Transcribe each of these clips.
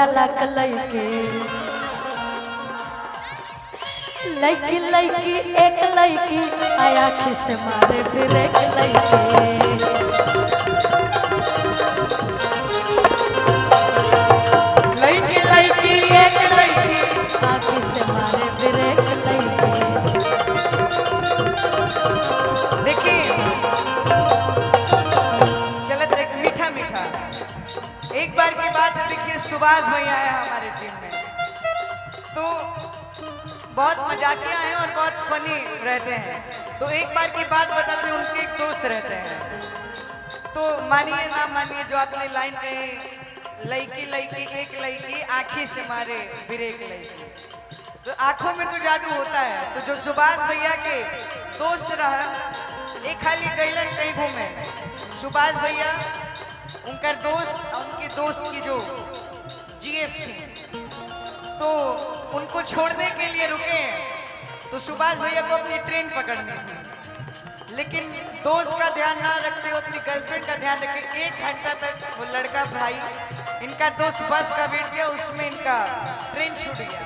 जाला लइके लइकी लइकी एक लइकी आया खिस मारे फिर एक लइके लइकी लइकी एक लइकी आखी से मारे फिर एक लइके। देखिए चलत एक मीठा मीठा एक बार की बात है। देखिए सुभाष भैया है हमारे टीम में, तो बहुत मजाकिया हैं और बहुत फनी रहते हैं। तो एक बार की बात बताते हैं, उनके एक दोस्त रहते हैं, तो मानिए ना मानिए जो आपने लाइन कही लइकी लइकी एक लइकी आँखी से मारे बिरेक लइकी, तो आंखों में तो जादू होता है। तो जो सुभाष भैया के दोस्त रहा एक खाली गैलन कहीं घूमे, सुभाष भैया उनका दोस्त उनके दोस्त की जो जीएफ थी तो उनको छोड़ने के लिए रुके, तो सुभाष भैया को अपनी ट्रेन पकड़नी थी, लेकिन दोस्त का ध्यान ना रखते हुए अपनी गर्लफ्रेंड का ध्यान रखे। 1 घंटा तक वो लड़का भाई इनका दोस्त बस का वेट किया, उसमें इनका ट्रेन छूट गया।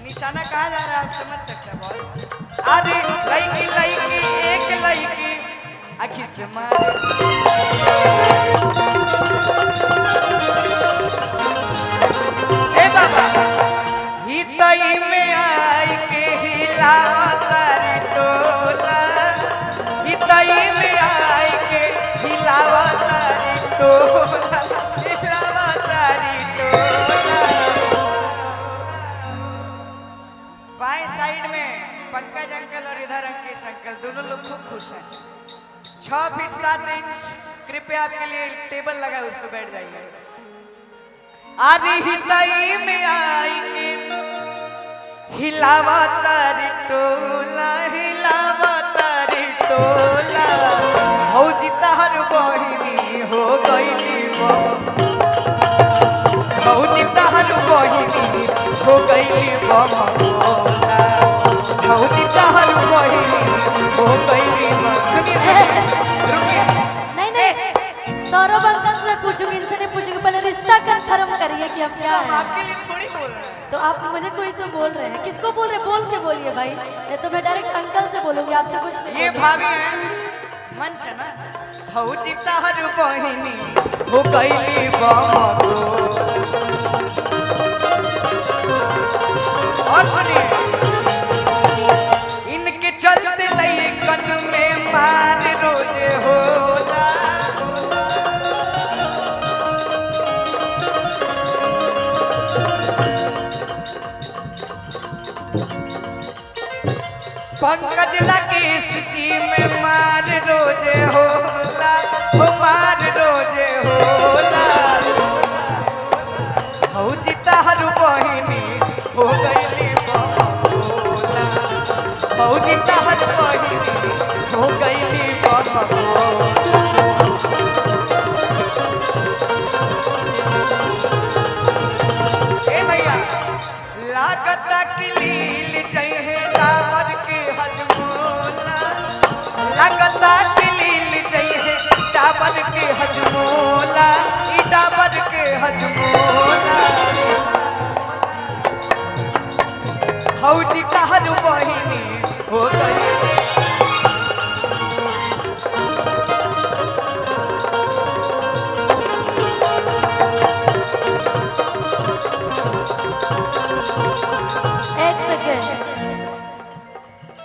निशाना कहा जा रहा है आप समझ सकते हैं बॉस। आधी लइकी लइकी एक लइकी आखी से मारे हितई में आई के हिलावता रे टोला, हितई में आई के हिलावता रे टोला, हिलावता रे टोला। बाएं साइड में पंकज अंकल और इधर अंकेश अंकल दोनों लोग खूब खुश हैं। 6 फीट 7 इंच कृपया आपके लिए टेबल लगा है, उस पर बैठ जाइए। आदि हितई में आई के हिलावता रे टोला, हिलावता रे टोला, भौजी तहर बहिनी हो गईली भौजी तहर बहिनी हो गईली बमोला, भौजी तहर बहिनी हो गईली। सुनिए नहीं नहीं सौरभ अंकल से पूछूंगी, इनसे नहीं पूछूंगी, पहले रिश्ता कंफर्म करिए कि हम क्या हम है। आपके लिए थोड़ी बोल रहे हैं। तो आप मुझे कोई तो बोल रहे हैं, किसको बोल रहे हैं? बोल के बोलिए भाई, नहीं तो मैं डायरेक्ट अंकल से बोलूंगी, आपसे कुछ नहीं। ये भाभी है मंच है ना, भौजी तहर बहिनी हो गईली बमो। और सुनिए इनके चलते लइकन में मार रोज होला, पंकज राकेश जी में मार रोजे होला, हो मार रोजे होला, भौजी तहर बहिनी हो गईली बमोला, भौजी तहर बहिनी हो गईली बमोला। ए भैया लागता कि लील चाहिए डाबर के हजमोला, लागता कि लील चाहिए डाबर के हजमोला, ई डाबर के हजमोला, भौजी तहर बहिनी